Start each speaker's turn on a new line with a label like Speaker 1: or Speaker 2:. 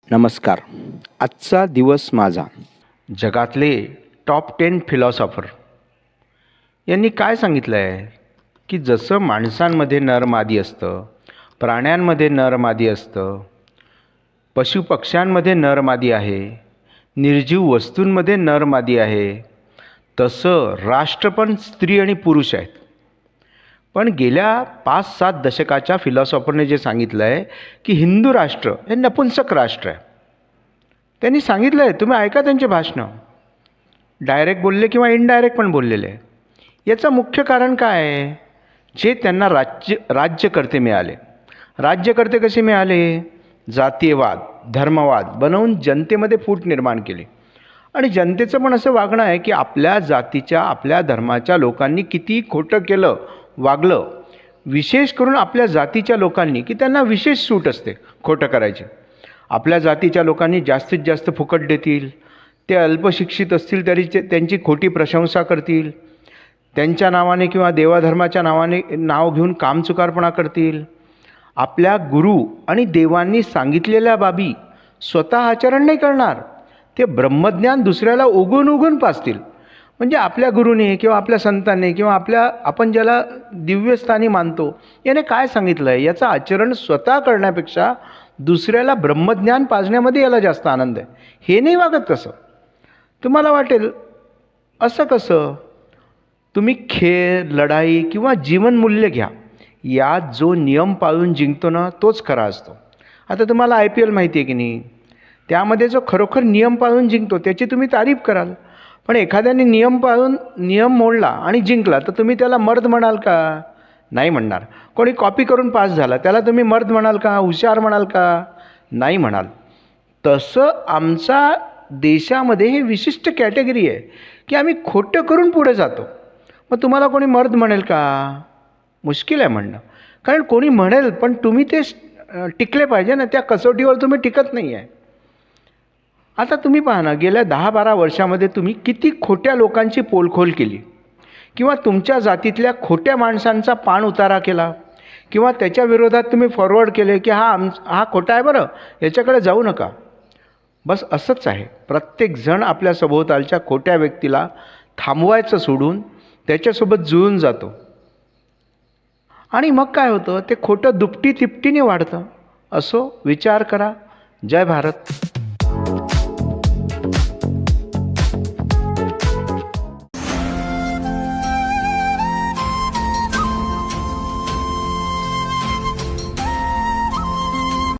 Speaker 1: नमस्कार. आजचा दिवस माझा. जगातले टॉप 10 फिलॉसॉफर यांनी काय सांगितलं आहे की जसं माणसांमध्ये नरमादी असतं, प्राण्यांमध्ये नरमादी असतं, पशुपक्ष्यांमध्ये नरमादी आहे, निर्जीव वस्तूंमध्ये नरमादी आहे, तसं राष्ट्र पण स्त्री आणि पुरुष आहेत. पण गेल्या 5-7 दशकाच्या फिलॉसॉफरने जे सांगितलं आहे की हिंदू राष्ट्र हे नपुंसक राष्ट्र आहे. त्यांनी सांगितलं आहे, तुम्ही ऐका त्यांचे भाषणं, डायरेक्ट बोलले किंवा इनडायरेक्ट पण बोललेले आहे. याचं मुख्य कारण काय आहे? जे त्यांना राज्यकर्ते मिळाले. राज्यकर्ते कसे मिळाले? जातीयवाद, धर्मवाद बनवून जनतेमध्ये फूट निर्माण केली. आणि जनतेचं पण असं वागणं आहे की आपल्या जातीच्या, आपल्या धर्माच्या लोकांनी किती खोटं केलं, वागलं, विशेष करून आपल्या जातीच्या लोकांनी, की त्यांना विशेष सूट असते खोटं करायची. आपल्या जातीच्या लोकांनी जास्तीत जास्त फुकट देतील, ते अल्पशिक्षित असतील तरी त्यांची खोटी प्रशंसा करतील, त्यांच्या नावाने किंवा देवाधर्माच्या नावाने नाव घेऊन कामचुकारपणा करतील. आपल्या गुरु आणि देवांनी सांगितलेल्या बाबी स्वतः आचरण नाही करणार, ते ब्रह्मज्ञान दुसऱ्याला उगून उगून पाचतील. म्हणजे आपल्या गुरुने किंवा आपल्या संतांनी किंवा आपण ज्याला दिव्यस्थानी मानतो याने काय सांगितलं आहे याचं आचरण स्वतः करण्यापेक्षा दुसऱ्याला ब्रह्मज्ञान पाजण्यामध्ये याला जास्त आनंद आहे. हे नाही वागत कसं? तुम्हाला वाटेल असं कसं? तुम्ही खेळ, लढाई किंवा जीवनमूल्य घ्या, यात जो नियम पाळून जिंकतो ना तोच खरा असतो. आता तुम्हाला IPL माहिती आहे की नाही? त्यामध्ये जो खरोखर नियम पाळून जिंकतो त्याची तुम्ही तारीफ कराल. पण एखाद्याने नियम मोडला आणि जिंकला तर तुम्ही त्याला मर्द म्हणाल का? नाही म्हणणार. कोणी कॉपी करून पास झाला त्याला तुम्ही मर्द म्हणाल का? हुशार म्हणाल का? नाही म्हणाल. तसं आमच्या देशामध्ये हे विशिष्ट कॅटेगरी आहे की आम्ही खोटं करून पुढे जातो. मग तुम्हाला कोणी मर्द म्हणेल का? मुश्किल आहे म्हणणं. कारण कोणी म्हणेल पण तुम्ही ते टिकले पाहिजे ना, त्या कसोटीवर तुम्ही टिकत नाही आहे. आता तुम्ही पहा ना, गेल्या 10-12 वर्षामध्ये तुम्ही किती खोट्या लोकांची पोलखोल केली, किंवा तुमच्या जातीतल्या खोट्या माणसांचा पाण उतारा केला, किंवा त्याच्या विरोधात तुम्ही फॉरवर्ड केले की हा खोटा आहे बरं, याच्याकडे जाऊ नका. बस असंच आहे. प्रत्येकजण आपल्या सभोवतालच्या खोट्या व्यक्तीला थांबवायचं सोडून त्याच्यासोबत जुळून जातो. आणि मग काय होतं? ते खोटं दुपटी तिपटीने वाढतं. असो, विचार करा. जय भारत.